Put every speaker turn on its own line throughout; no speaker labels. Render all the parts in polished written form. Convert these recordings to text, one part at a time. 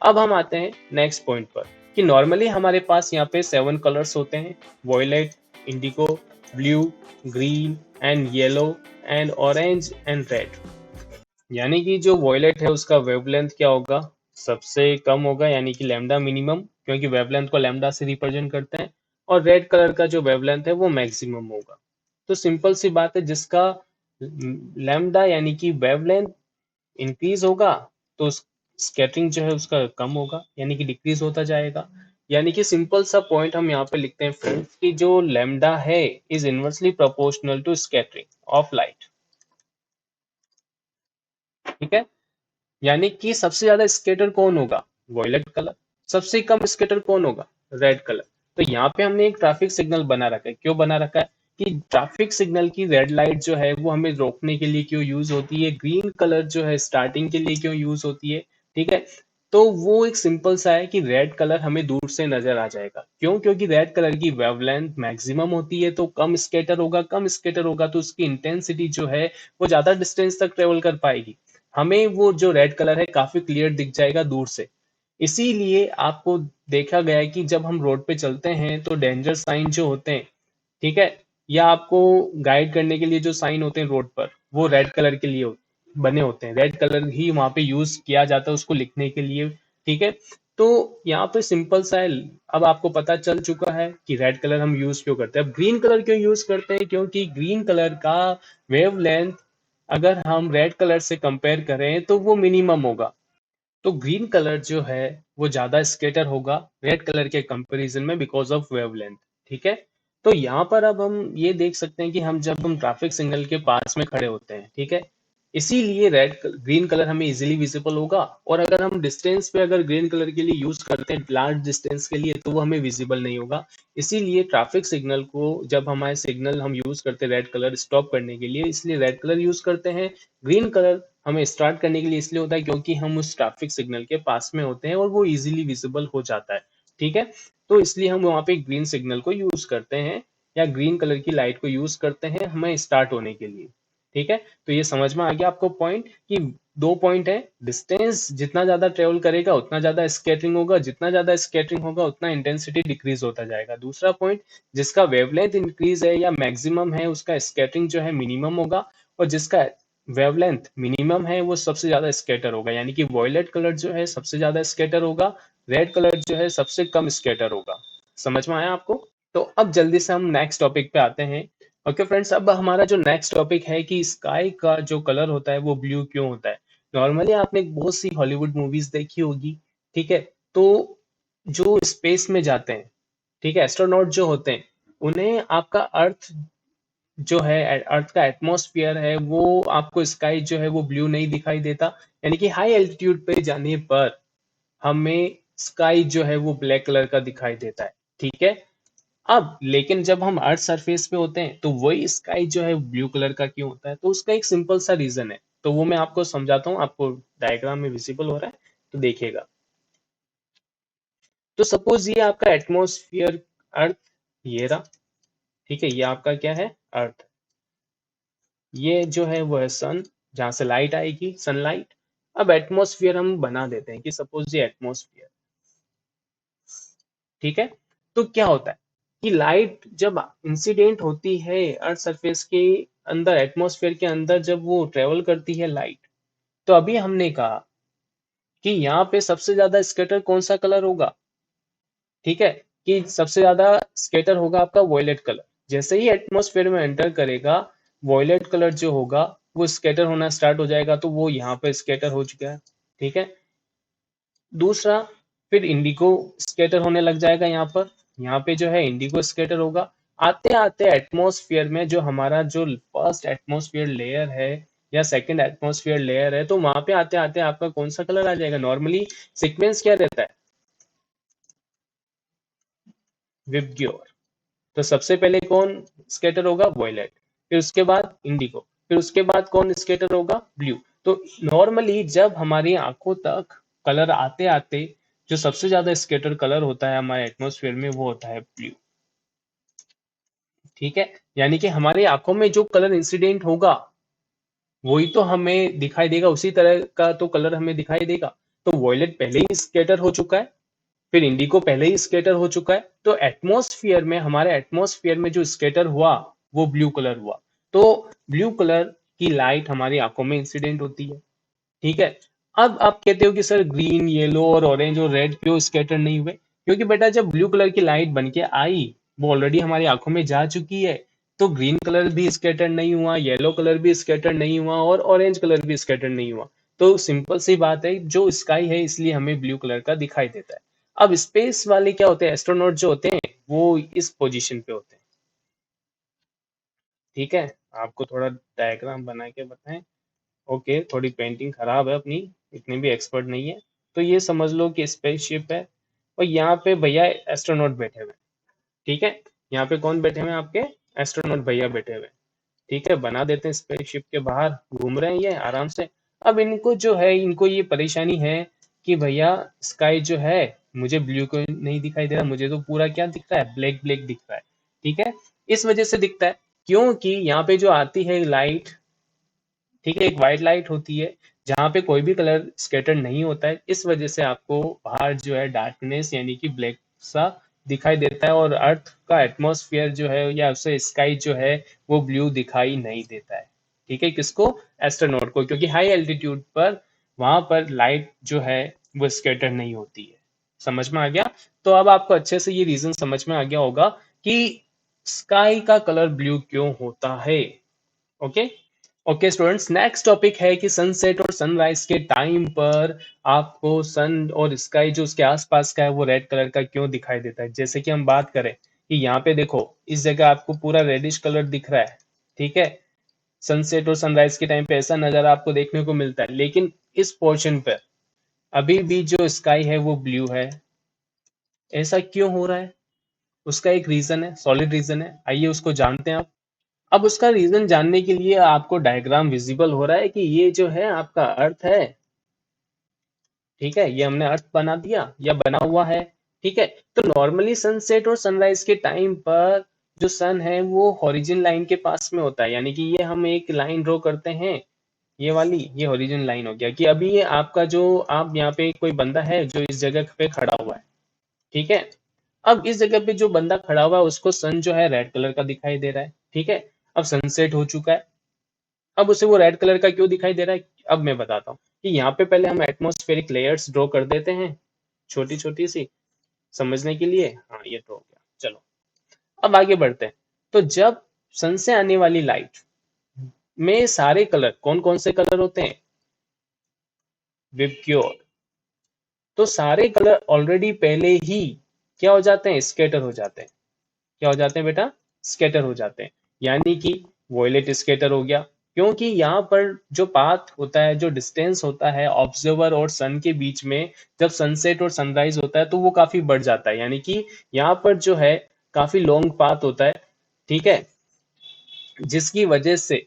अब हम आते हैं नेक्स्ट पॉइंट पर कि नॉर्मली हमारे पास यहाँ पे 7 कलर्स होते हैं, violet, indigo, blue, green and yellow and orange and red. यानी कि जो वॉयलेट है उसका वेवलेंथ क्या होगा, सबसे कम होगा, यानी कि लैम्डा मिनिमम, क्योंकि वेवलेंथ को लैम्डा से रिप्रेजेंट करते हैं। और रेड कलर का जो वेवलेंथ है वो मैक्सिमम होगा। तो सिंपल सी बात है, जिसका लैम्डा यानी कि वेवलेंथ इंक्रीज होगा तो स्कैटरिंग जो है उसका कम होगा, यानी कि डिक्रीज होता जाएगा। यानी कि सिंपल सा पॉइंट हम यहाँ पे लिखते हैं फ्रेंड्स कि जो लैम्डा है is inversely proportional to scattering of light. ठीक है, यानी कि सबसे ज्यादा स्केटर कौन होगा, वॉयलेट कलर। सबसे कम स्केटर कौन होगा, रेड कलर। तो यहाँ पे हमने एक ट्रैफिक सिग्नल बना रखा है। क्यों बना रखा है कि ट्रैफिक सिग्नल की रेड लाइट जो है वो हमें रोकने के लिए क्यों यूज होती है, ग्रीन कलर जो है स्टार्टिंग के लिए क्यों यूज होती है। ठीक है, तो वो एक सिंपल सा है कि रेड कलर हमें दूर से नजर आ जाएगा। क्यों, क्योंकि रेड कलर की वेवलेंथ मैक्सिमम होती है, तो कम स्केटर होगा। कम स्केटर होगा तो उसकी इंटेंसिटी जो है वो ज्यादा डिस्टेंस तक ट्रेवल कर पाएगी। हमें वो जो रेड कलर है काफी क्लियर दिख जाएगा दूर से। इसीलिए आपको देखा गया है कि जब हम रोड पे चलते हैं तो डेंजर साइन जो होते हैं, ठीक है, या आपको गाइड करने के लिए जो साइन होते हैं रोड पर, वो रेड कलर के लिए बने होते हैं। रेड कलर ही वहां पे यूज किया जाता है उसको लिखने के लिए। ठीक है, तो यहाँ पे सिंपल सा है, अब आपको पता चल चुका है कि रेड कलर हम यूज क्यों करते हैं। अब ग्रीन कलर क्यों यूज करते हैं, क्योंकि ग्रीन कलर का वेवलेंथ अगर हम रेड कलर से कंपेयर करें तो वो मिनिमम होगा। तो ग्रीन कलर जो है वो ज्यादा स्केटर होगा रेड कलर के कंपैरिजन में बिकॉज ऑफ वेवलेंथ। ठीक है, तो यहाँ पर अब हम ये देख सकते हैं कि हम जब हम ट्रैफिक सिग्नल के पास में खड़े होते हैं, ठीक है, इसीलिए ग्रीन कलर हमें इजीली विजिबल होगा। और अगर हम डिस्टेंस पे अगर ग्रीन कलर के लिए यूज करते हैं लार्ज डिस्टेंस के लिए तो वो हमें विजिबल नहीं होगा। इसीलिए ट्रैफिक सिग्नल को जब हमारे सिग्नल हम यूज करते हैं रेड कलर स्टॉप करने के लिए, इसलिए रेड कलर यूज करते हैं। ग्रीन कलर हमें स्टार्ट करने के लिए इसलिए होता है क्योंकि हम उस ट्रैफिक सिग्नल के पास में होते हैं और वो इजीली विजिबल हो जाता है। ठीक है, तो इसलिए हम वहाँ पे ग्रीन सिग्नल को यूज करते हैं या ग्रीन कलर की लाइट को यूज करते हैं हमें स्टार्ट होने के लिए। ठीक है, तो ये समझ में आ गया आपको पॉइंट कि दो पॉइंट है, डिस्टेंस जितना ज्यादा ट्रेवल करेगा उतना ज्यादा स्कैटरिंग होगा, जितना ज्यादा स्कैटरिंग होगा उतना इंटेंसिटी डिक्रीज होता जाएगा। दूसरा पॉइंट, जिसका वेवलेंथ इंक्रीज है या मैक्सिमम है उसका स्कैटरिंग जो है मिनिमम होगा, और जिसका वेवलेंथ मिनिमम है वो सबसे ज्यादा स्कैटर होगा। यानी कि वॉयलेट कलर जो है सबसे ज्यादा स्कैटर होगा, रेड कलर जो है सबसे कम स्कैटर होगा। समझ में आया आपको? तो अब जल्दी से हम नेक्स्ट टॉपिक पे आते हैं। ओके फ्रेंड्स, अब हमारा जो नेक्स्ट टॉपिक है कि स्काई का जो कलर होता है वो ब्लू क्यों होता है। नॉर्मली आपने बहुत सी हॉलीवुड मूवीज देखी होगी। ठीक है, तो जो स्पेस में जाते हैं, ठीक है, एस्ट्रोनॉट जो होते हैं, उन्हें आपका अर्थ जो है अर्थ का एटमॉस्फेयर है वो आपको स्काई जो है वो ब्लू नहीं दिखाई देता। यानी कि हाई एल्टीट्यूड पे जाने पर हमें स्काई जो है वो ब्लैक कलर का दिखाई देता है। ठीक है, अब लेकिन जब हम अर्थ सरफेस पे होते हैं तो वही स्काई जो है ब्लू कलर का क्यों होता है, तो उसका एक सिंपल सा रीजन है। तो वो मैं आपको समझाता हूँ, आपको डायग्राम में विजिबल हो रहा है तो देखिएगा। तो सपोज ये आपका एटमॉस्फेयर अर्थ, ये रहा। ठीक है, ये आपका क्या है, अर्थ। ये जो है वो है सन, जहां से लाइट आएगी, सनलाइट। अब एटमॉस्फेयर हम बना देते हैं कि सपोज ये एटमॉस्फेयर। ठीक है, तो क्या होता है कि लाइट जब इंसिडेंट होती है अर्थ सरफेस के अंदर, एटमॉस्फेयर के अंदर जब वो ट्रेवल करती है लाइट, तो अभी हमने कहा कि यहाँ पे सबसे ज्यादा स्कैटर कौन सा कलर होगा। ठीक है, कि सबसे ज्यादा स्कैटर होगा आपका वॉयलेट कलर। जैसे ही एटमॉस्फेयर में एंटर करेगा, वॉयलेट कलर जो होगा वो स्कैटर होना स्टार्ट हो जाएगा, तो वो यहाँ पे स्कैटर हो चुका है। ठीक है, दूसरा, फिर इंडिगो स्कैटर होने लग जाएगा। यहाँ पे जो है इंडिगो स्कैटर होगा। आते आते एटमॉस्फेयर में जो हमारा जो फर्स्ट एटमॉस्फेयर लेयर है या सेकंड एटमॉस्फेयर लेयर है, तो वहां पे आते आते आपका कौन सा कलर आ जाएगा। नॉर्मली सीक्वेंस क्या रहता है, विबग्योर। तो सबसे पहले कौन स्कैटर होगा, वॉयलेट, फिर उसके बाद इंडिगो, फिर उसके बाद कौन स्कैटर होगा, ब्लू। तो नॉर्मली जब हमारी आंखों तक कलर आते आते जो सबसे ज्यादा स्कैटर कलर होता है हमारे एटमॉस्फेयर में वो होता है ब्लू। ठीक है, यानी कि हमारी आंखों में जो कलर इंसिडेंट होगा वही तो हमें दिखाई देगा, उसी तरह का तो कलर हमें दिखाई देगा। तो वॉयलेट पहले ही स्कैटर हो चुका है, फिर इंडिगो पहले ही स्कैटर हो चुका है, तो एटमॉस्फेयर में, हमारे एटमॉस्फेयर में जो स्कैटर हुआ वो ब्लू कलर हुआ। तो ब्लू कलर की लाइट हमारी आंखों में इंसिडेंट होती है, ठीक है। अब आप कहते हो कि सर ग्रीन, येलो और ऑरेंज और रेड क्यों स्कैटर नहीं हुए? क्योंकि बेटा जब ब्लू कलर की लाइट बन के आई, वो ऑलरेडी हमारी आंखों में जा चुकी है, तो ग्रीन कलर भी स्कैटर नहीं हुआ, येलो कलर भी स्कैटर नहीं हुआ और ऑरेंज कलर भी स्कैटर नहीं हुआ। तो सिंपल सी बात है, जो स्काई है इसलिए हमें ब्लू कलर का दिखाई देता है। अब स्पेस वाले क्या होते हैं, एस्ट्रोनॉट जो होते हैं वो इस पोजीशन पे होते हैं, ठीक है। आपको थोड़ा डायग्राम बना के बताएं। ओके, थोड़ी पेंटिंग खराब है अपनी, इतनी भी एक्सपर्ट नहीं है। तो ये समझ लो कि स्पेसशिप है और यहाँ पे भैया एस्ट्रोनॉट बैठे हुए हैं, ठीक है। यहाँ पे कौन बैठे हुए हैं? आपके एस्ट्रोनॉट भैया बैठे हुए हैं, ठीक है। बना देते हैं, स्पेसशिप के बाहर घूम रहे हैं ये आराम से। अब इनको जो है, इनको ये परेशानी है कि भैया स्काई जो है, मुझे ब्लू को नहीं दिखाई दे रहा, मुझे तो पूरा क्या दिख रहा है, ब्लैक ब्लैक दिख रहा है, ठीक है। इस वजह से दिखता है क्योंकि यहाँ पे जो आती है लाइट, ठीक है, एक वाइट लाइट होती है जहाँ पे कोई भी कलर स्कैटर नहीं होता है, इस वजह से आपको बाहर जो है डार्कनेस यानी कि ब्लैक सा दिखाई देता है, और अर्थ का एटमॉस्फेयर जो है या उससे स्काई जो है वो ब्लू दिखाई नहीं देता है, ठीक है। किसको? एस्ट्रोनॉट को, क्योंकि हाई एल्टीट्यूड पर वहां पर लाइट जो है वो स्कैटर नहीं होती है। समझ में आ गया? तो अब आपको अच्छे से ये रीजन समझ में आ गया होगा कि स्काई का कलर ब्लू क्यों होता है। Okay. Okay students, next topic है कि सनसेट और सनराइज के टाइम पर आपको सन और स्काई जो उसके आसपास का है वो रेड कलर का क्यों दिखाई देता है। जैसे कि हम बात करें कि यहाँ पे देखो, इस जगह आपको पूरा रेडिश कलर दिख रहा है, ठीक है। सनसेट और सनराइज के टाइम पे ऐसा नजारा आपको देखने को मिलता है, लेकिन इस पोर्शन पर अभी भी जो स्काई है वो ब्लू है। ऐसा क्यों हो रहा है? उसका एक रीजन है, सॉलिड रीजन है, आइए उसको जानते हैं। अब उसका रीजन जानने के लिए आपको डायग्राम विजिबल हो रहा है कि ये जो है आपका अर्थ है, ठीक है, ये हमने अर्थ बना दिया या बना हुआ है, ठीक है। तो नॉर्मली सनसेट और सनराइज के टाइम पर जो सन है वो हॉरिजन लाइन के पास में होता है, यानी कि ये हम एक लाइन ड्रॉ करते हैं, ये वाली, ये हॉरिजन लाइन हो गया कि अभी ये आपका जो, आप यहाँ पे कोई बंदा है जो इस जगह पे खड़ा हुआ है, ठीक है। अब इस जगह पे जो बंदा खड़ा हुआ है उसको सन जो है रेड कलर का दिखाई दे रहा है, ठीक है। अब सनसेट हो चुका है, अब उसे वो रेड कलर का क्यों दिखाई दे रहा है, अब मैं बताता हूँ कि यहाँ पे पहले हम एटमॉस्फेरिक लेयर्स ड्रॉ कर देते हैं, छोटी छोटी सी, समझने के लिए। हाँ, ये ड्रॉ किया, चलो अब आगे बढ़ते हैं। तो जब सन से आने वाली लाइट में सारे कलर, कौन कौन से कलर होते हैं? विबग्योर। तो सारे कलर ऑलरेडी पहले ही क्या हो जाते हैं, स्कैटर हो जाते हैं। क्या हो जाते हैं बेटा? स्कैटर हो जाते हैं। यानी कि वॉयलेट स्कैटर हो गया, क्योंकि यहाँ पर जो पाथ होता है, जो डिस्टेंस होता है ऑब्जर्वर और सन के बीच में, जब सनसेट और सनराइज होता है तो वो काफी बढ़ जाता है, यानी कि यहाँ पर जो है काफी लॉन्ग पाथ होता है, ठीक है। जिसकी वजह से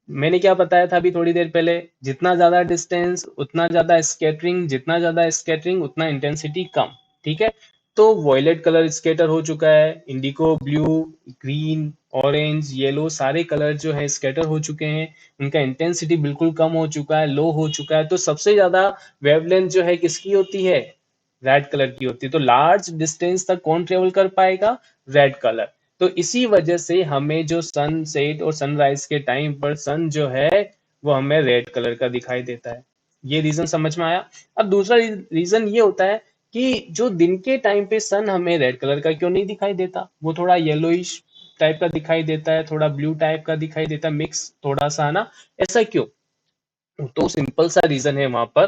मैंने क्या बताया था अभी थोड़ी देर पहले, जितना ज्यादा डिस्टेंस उतना ज्यादा स्कैटरिंग, जितना ज्यादा स्कैटरिंग उतना इंटेंसिटी कम, ठीक है। तो वॉयलेट कलर स्कैटर हो चुका है, इंडिको ब्लू, ग्रीन, ऑरेंज, येलो सारे कलर जो है स्कैटर हो चुके हैं, उनका इंटेंसिटी बिल्कुल कम हो चुका है, लो हो चुका है। तो सबसे ज्यादा वेवलेंथ जो है किसकी होती है? रेड कलर की होती है। तो लार्ज डिस्टेंस तक कौन ट्रेवल कर पाएगा? Red colour. तो इसी वजह से हमें जो सनसेट और सनराइज के टाइम पर सन जो है वो हमें रेड कलर का दिखाई देता है। ये रीजन समझ में आया? अब दूसरा रीजन ये होता है कि जो दिन के टाइम पे सन हमें रेड कलर का क्यों नहीं दिखाई देता, वो थोड़ा येलोइश टाइप का दिखाई देता है, थोड़ा ब्लू टाइप का दिखाई देता है, मिक्स थोड़ा सा ना, ऐसा क्यों? तो सिंपल सा रीजन है वहां पर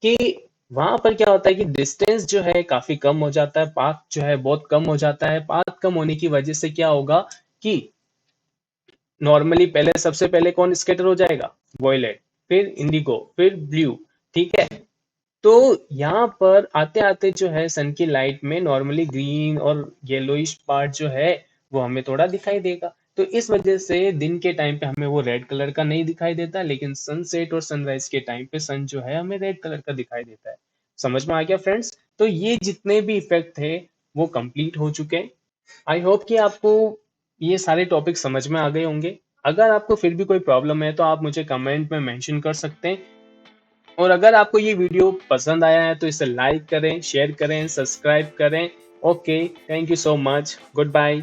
कि वहां पर क्या होता है कि डिस्टेंस जो है काफी कम हो जाता है, पाथ जो है बहुत कम हो जाता है। पाथ कम होने की वजह से क्या होगा कि नॉर्मली पहले, सबसे पहले कौन स्कैटर हो जाएगा? वॉयलेट, फिर इंडिगो, फिर ब्लू, ठीक है। तो यहाँ पर आते आते जो है सन की लाइट में नॉर्मली ग्रीन और येलोइश पार्ट जो है वो हमें थोड़ा दिखाई देगा। तो इस वजह से दिन के टाइम पे हमें वो रेड कलर का नहीं दिखाई देता, लेकिन सनसेट और सनराइज के टाइम पे सन जो है हमें रेड कलर का दिखाई देता है। समझ में आ गया फ्रेंड्स? तो ये जितने भी इफेक्ट थे वो कंप्लीट हो चुके हैं। आई होप कि आपको ये सारे टॉपिक समझ में आ गए होंगे। अगर आपको फिर भी कोई प्रॉब्लम है तो आप मुझे कमेंट में मेंशन कर सकते हैं। और अगर आपको ये वीडियो पसंद आया है तो इसे लाइक करें, शेयर करें, सब्सक्राइब करें। Okay, thank you so much, good bye.